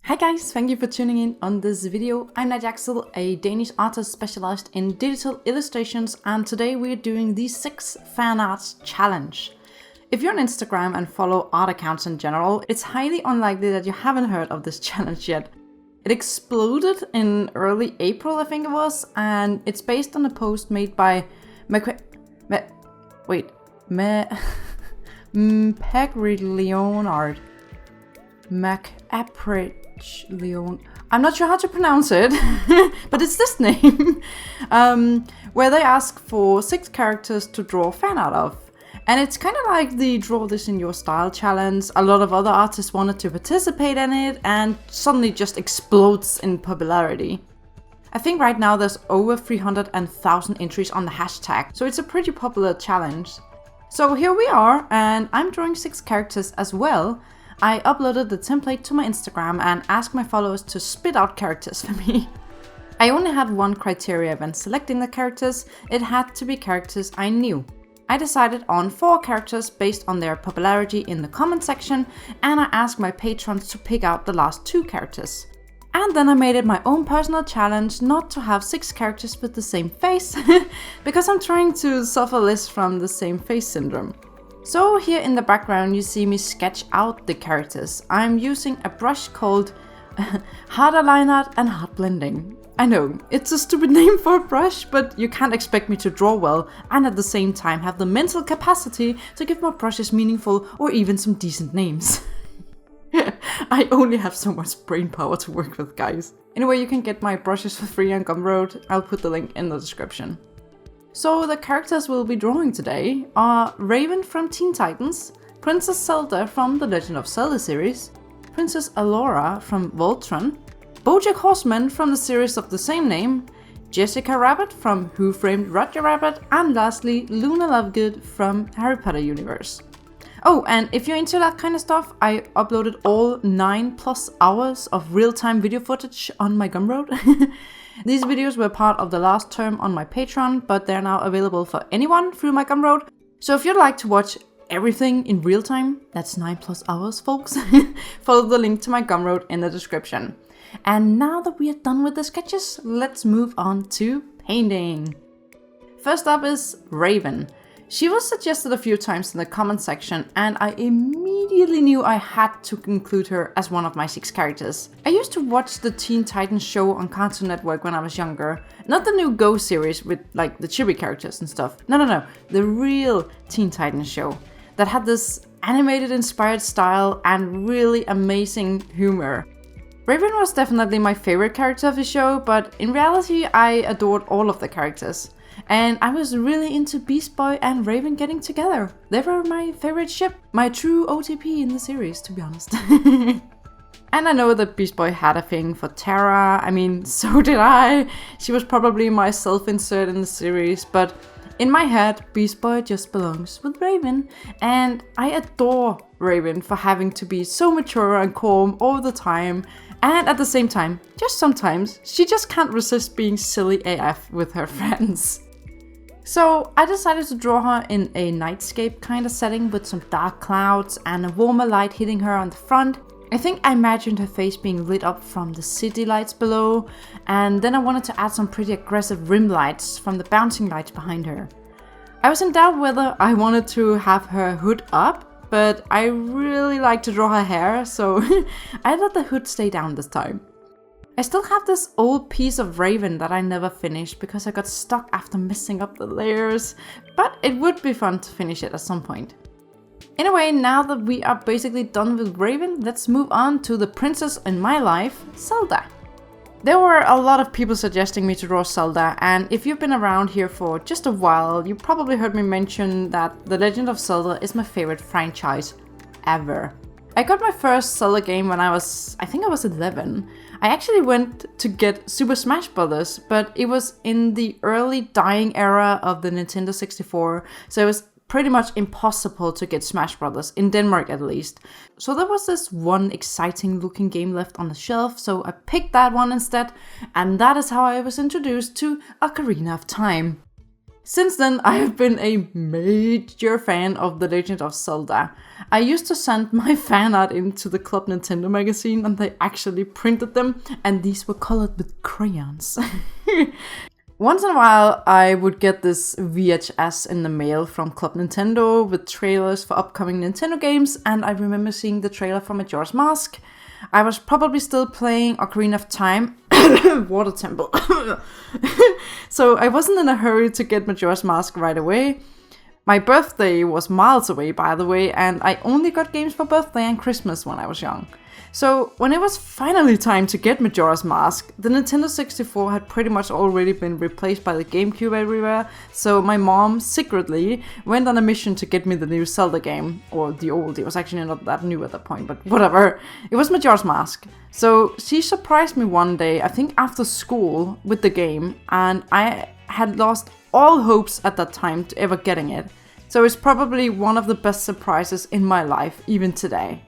Hi guys, thank you for tuning in on this video. I'm Nadiaxel, a Danish artist specialized in digital illustrations, and today we're doing the 6 fan arts challenge. If you're on Instagram and follow art accounts in general, it's highly unlikely that you haven't heard of this challenge yet. It exploded in early April, I think it was, and it's based on a post made by Leonard. Leon. I'm not sure how to pronounce it, but it's this name, where they ask for 6 characters to draw fan art of. And it's kind of like the Draw This in Your Style challenge. A lot of other artists wanted to participate in it and suddenly just explodes in popularity. I think right now there's over 300,000 entries on the hashtag, so it's a pretty popular challenge. So here we are, and I'm drawing 6 characters as well. I uploaded the template to my Instagram and asked my followers to spit out characters for me. I only had one criteria when selecting the characters: it had to be characters I knew. I decided on 4 characters based on their popularity in the comment section, and I asked my patrons to pick out the last 2 characters. And then I made it my own personal challenge not to have 6 characters with the same face, because I'm trying to suffer less from the same face syndrome. So here in the background you see me sketch out the characters. I'm using a brush called Hard Line Art and Hard Blending. I know, it's a stupid name for a brush, but you can't expect me to draw well and at the same time have the mental capacity to give my brushes meaningful or even some decent names. I only have so much brain power to work with, guys. Anyway, you can get my brushes for free on Gumroad. I'll put the link in the description. So the characters we'll be drawing today are Raven from Teen Titans, Princess Zelda from the Legend of Zelda series, Princess Allura from Voltron, Bojack Horseman from the series of the same name, Jessica Rabbit from Who Framed Roger Rabbit, and lastly Luna Lovegood from Harry Potter universe. Oh, and if you're into that kind of stuff, I uploaded all 9+ hours of real-time video footage on my Gumroad. These videos were part of the last term on my Patreon, but they're now available for anyone through my Gumroad. So if you'd like to watch everything in real time, that's 9+ hours, folks, follow the link to my Gumroad in the description. And now that we are done with the sketches, let's move on to painting. First up is Raven. She was suggested a few times in the comment section, and I immediately knew I had to include her as one of my 6 characters. I used to watch the Teen Titans show on Cartoon Network when I was younger. Not the new Go series with like the chibi characters and stuff. No. The real Teen Titans show that had this animated inspired style and really amazing humor. Raven was definitely my favorite character of the show, but in reality I adored all of the characters. And I was really into Beast Boy and Raven getting together. They were my favorite ship, my true OTP in the series, to be honest. And I know that Beast Boy had a thing for Terra. I mean, so did I. She was probably my self-insert in the series, but in my head, Beast Boy just belongs with Raven. And I adore Raven for having to be so mature and calm all the time. And at the same time, just sometimes, she just can't resist being silly AF with her friends. So I decided to draw her in a nightscape kind of setting with some dark clouds and a warmer light hitting her on the front. I think I imagined her face being lit up from the city lights below, and then I wanted to add some pretty aggressive rim lights from the bouncing lights behind her. I was in doubt whether I wanted to have her hood up, but I really like to draw her hair, so I let the hood stay down this time. I still have this old piece of Raven that I never finished because I got stuck after messing up the layers, but it would be fun to finish it at some point. Anyway, now that we are basically done with Raven, let's move on to the princess in my life, Zelda. There were a lot of people suggesting me to draw Zelda, and if you've been around here for just a while, you probably heard me mention that The Legend of Zelda is my favorite franchise ever. I got my first Zelda game when I think I was 11. I actually went to get Super Smash Bros., but it was in the early dying era of the Nintendo 64, so it was pretty much impossible to get Smash Bros., in Denmark at least. So there was this one exciting looking game left on the shelf, so I picked that one instead, and that is how I was introduced to Ocarina of Time. Since then, I have been a major fan of The Legend of Zelda. I used to send my fan art into the Club Nintendo magazine and they actually printed them, and these were colored with crayons. Once in a while, I would get this VHS in the mail from Club Nintendo with trailers for upcoming Nintendo games, and I remember seeing the trailer for Majora's Mask. I was probably still playing Ocarina of Time, Water Temple, so I wasn't in a hurry to get Majora's Mask right away. My birthday was miles away, by the way, and I only got games for birthday and Christmas when I was young. So when it was finally time to get Majora's Mask, the Nintendo 64 had pretty much already been replaced by the GameCube everywhere, so my mom secretly went on a mission to get me the new Zelda game, or the old, it was actually not that new at that point, but whatever. It was Majora's Mask. So she surprised me one day, I think after school, with the game, and I had lost all hopes at that time to ever getting it. So it's probably one of the best surprises in my life, even today.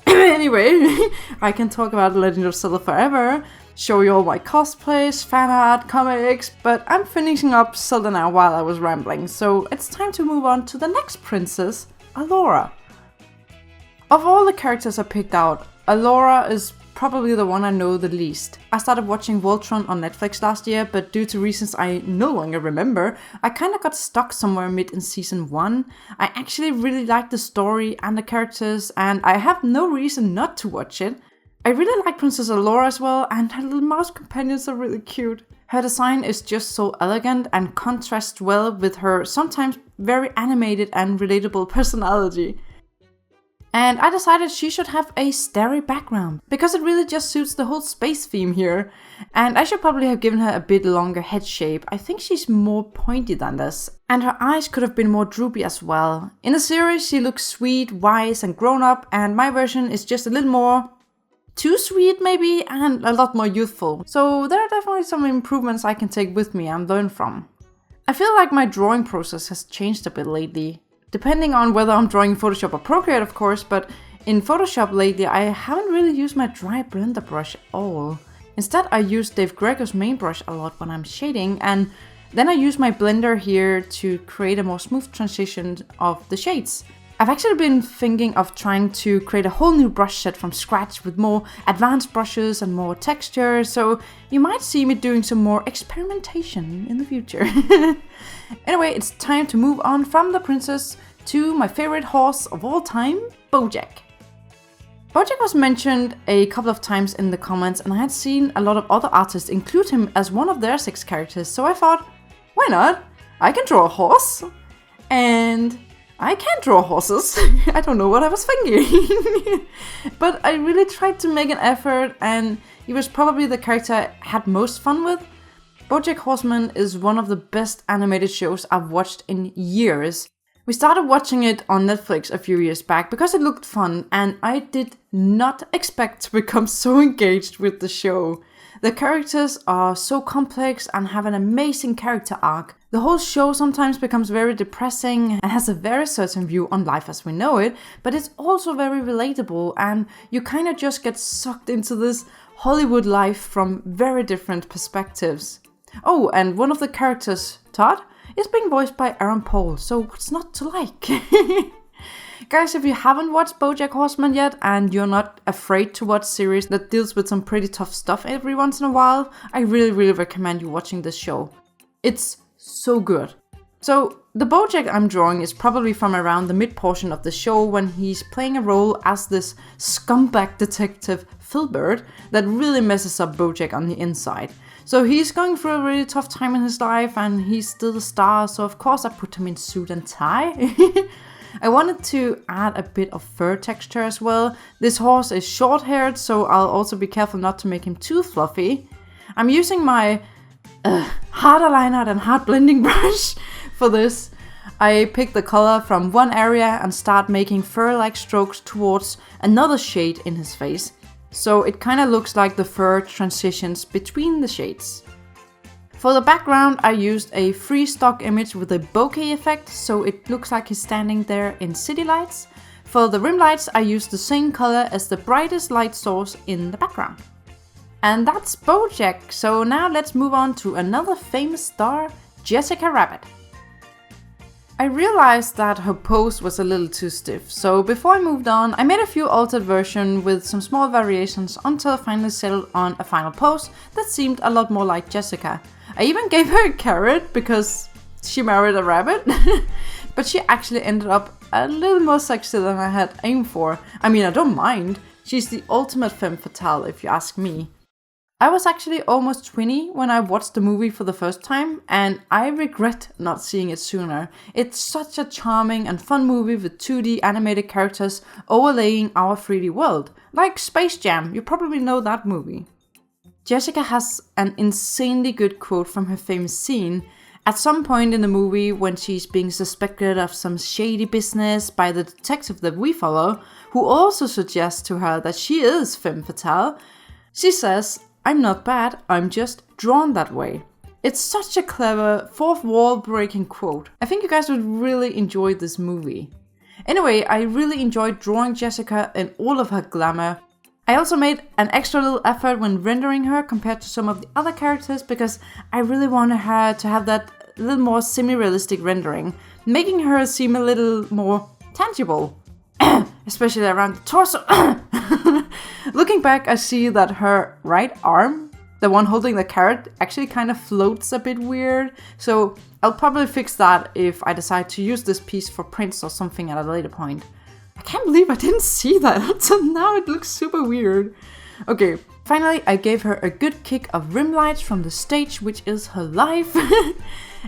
Anyway, I can talk about The Legend of Zelda forever, show you all my cosplays, fan art, comics, but I'm finishing up Zelda now while I was rambling, so it's time to move on to the next princess, Allura. Of all the characters I picked out, Allura is probably the one I know the least. I started watching Voltron on Netflix last year, but due to reasons I no longer remember, I kinda got stuck somewhere mid in season 1. I actually really liked the story and the characters, and I have no reason not to watch it. I really like Princess Allura as well, and her little mouse companions are really cute. Her design is just so elegant and contrasts well with her sometimes very animated and relatable personality. And I decided she should have a starry background, because it really just suits the whole space theme here. And I should probably have given her a bit longer head shape. I think she's more pointy than this. And her eyes could have been more droopy as well. In the series, she looks sweet, wise, and grown up, and my version is just a little more too sweet maybe, and a lot more youthful. So there are definitely some improvements I can take with me and learn from. I feel like my drawing process has changed a bit lately. Depending on whether I'm drawing Photoshop or Procreate, of course, but in Photoshop lately, I haven't really used my dry blender brush at all. Instead, I use Dave Grego's main brush a lot when I'm shading, and then I use my blender here to create a more smooth transition of the shades. I've actually been thinking of trying to create a whole new brush set from scratch with more advanced brushes and more texture, so you might see me doing some more experimentation in the future. Anyway, it's time to move on from the princess to my favorite horse of all time, Bojack. Bojack was mentioned a couple of times in the comments, and I had seen a lot of other artists include him as one of their 6 characters, so I thought, why not? I can draw a horse. And I can draw horses. I don't know what I was thinking. But I really tried to make an effort, and he was probably the character I had most fun with. Bojack Horseman is one of the best animated shows I've watched in years. We started watching it on Netflix a few years back because it looked fun, and I did not expect to become so engaged with the show. The characters are so complex and have an amazing character arc. The whole show sometimes becomes very depressing and has a very certain view on life as we know it, but it's also very relatable, and you kind of just get sucked into this Hollywood life from very different perspectives. Oh, and one of the characters, Todd, is being voiced by Aaron Paul, so what's not to like? Guys, if you haven't watched Bojack Horseman yet and you're not afraid to watch series that deals with some pretty tough stuff every once in a while, I really recommend you watching this show. It's so good. So, the Bojack I'm drawing is probably from around the mid-portion of the show when he's playing a role as this scumbag detective Filbert that really messes up Bojack on the inside. So he's going through a really tough time in his life and he's still the star, so of course I put him in suit and tie. I wanted to add a bit of fur texture as well. This horse is short-haired, so I'll also be careful not to make him too fluffy. I'm using my harder line art and hard blending brush for this. I pick the color from one area and start making fur-like strokes towards another shade in his face. So it kind of looks like the fur transitions between the shades. For the background, I used a free stock image with a bokeh effect, so it looks like he's standing there in city lights. For the rim lights, I used the same color as the brightest light source in the background. And that's Bojack, so now let's move on to another famous star, Jessica Rabbit. I realized that her pose was a little too stiff, so before I moved on, I made a few altered versions with some small variations until I finally settled on a final pose that seemed a lot more like Jessica. I even gave her a carrot because she married a rabbit, but she actually ended up a little more sexy than I had aimed for. I mean, I don't mind. She's the ultimate femme fatale if you ask me. I was actually almost 20 when I watched the movie for the first time, and I regret not seeing it sooner. It's such a charming and fun movie with 2D animated characters overlaying our 3D world. Like Space Jam, you probably know that movie. Jessica has an insanely good quote from her famous scene. At some point in the movie, when she's being suspected of some shady business by the detective that we follow, who also suggests to her that she is femme fatale, she says, "I'm not bad, I'm just drawn that way." It's such a clever, fourth wall breaking quote. I think you guys would really enjoy this movie. Anyway, I really enjoyed drawing Jessica in all of her glamour. I also made an extra little effort when rendering her compared to some of the other characters because I really wanted her to have that little more semi-realistic rendering, making her seem a little more tangible, especially around the torso. Looking back, I see that her right arm, the one holding the carrot, actually kind of floats a bit weird. So I'll probably fix that if I decide to use this piece for prints or something at a later point. I can't believe I didn't see that until now. It looks super weird. Okay, finally I gave her a good kick of rim lights from the stage, which is her life.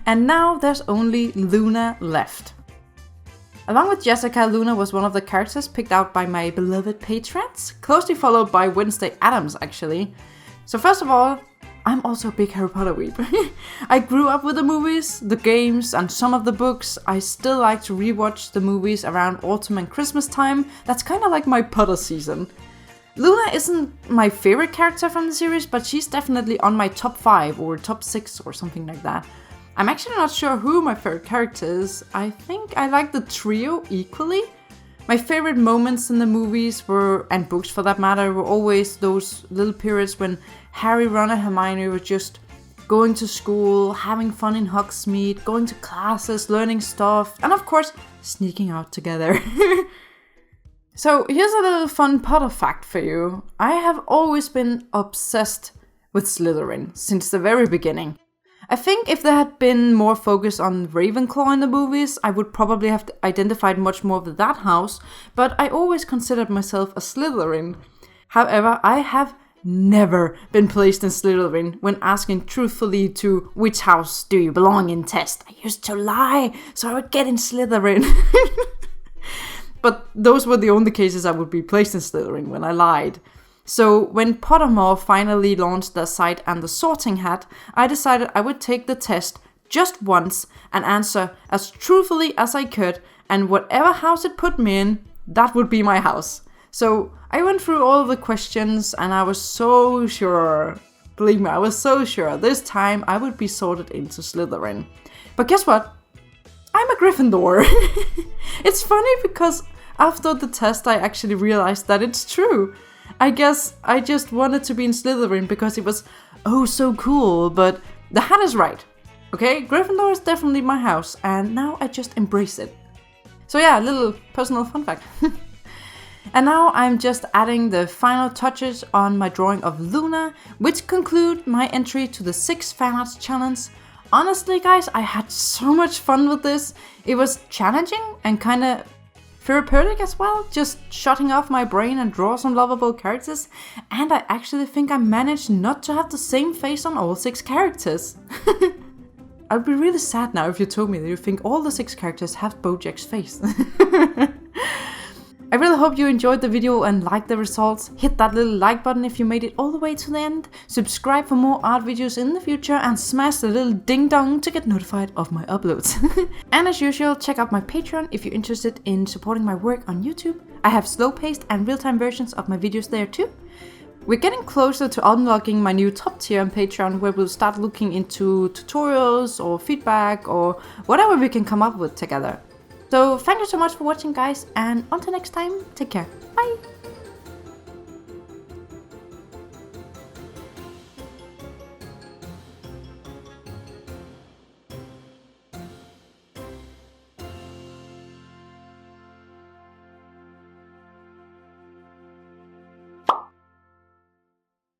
And now there's only Luna left. Along with Jessica, Luna was one of the characters picked out by my beloved patrons, closely followed by Wednesday Addams actually. So first of all, I'm also a big Harry Potter weep. I grew up with the movies, the games, and some of the books. I still like to rewatch the movies around autumn and Christmas time. That's kind of like my Potter season. Luna isn't my favorite character from the series, but she's definitely on my top 5 or top 6 or something like that. I'm actually not sure who my favorite character is. I think I like the trio equally. My favorite moments in the movies were, and books for that matter, were always those little periods when Harry, Ron and Hermione were just going to school, having fun in Hogsmeade, going to classes, learning stuff, and of course, sneaking out together. So here's a little fun Potter fact for you. I have always been obsessed with Slytherin since the very beginning. I think if there had been more focus on Ravenclaw in the movies, I would probably have identified much more with that house, but I always considered myself a Slytherin. However, I have never been placed in Slytherin when asking truthfully to which house do you belong in test. I used to lie, so I would get in Slytherin. But those were the only cases I would be placed in Slytherin when I lied. So when Pottermore finally launched their site and the sorting hat, I decided I would take the test just once and answer as truthfully as I could, and whatever house it put me in, that would be my house. So I went through all the questions and I was so sure, believe me, I was so sure this time I would be sorted into Slytherin. But guess what? I'm a Gryffindor. It's funny because after the test I actually realized that it's true. I guess I just wanted to be in Slytherin because it was oh so cool, but the hat is right. Okay, Gryffindor is definitely my house, and now I just embrace it. So yeah, a little personal fun fact. And now I'm just adding the final touches on my drawing of Luna, which conclude my entry to the 6 Fanarts challenge. Honestly guys, I had so much fun with this. It was challenging and kind of therapeutic as well, just shutting off my brain and draw some lovable characters, and I actually think I managed not to have the same face on all 6 characters. I'd be really sad now if you told me that you think all the 6 characters have Bojack's face. I really hope you enjoyed the video and liked the results. Hit that little like button if you made it all the way to the end. Subscribe for more art videos in the future and smash the little ding dong to get notified of my uploads. And as usual, check out my Patreon if you're interested in supporting my work on YouTube. I have slow-paced and real-time versions of my videos there too. We're getting closer to unlocking my new top tier on Patreon, where we'll start looking into tutorials or feedback or whatever we can come up with together. So thank you so much for watching guys, and until next time, take care, bye!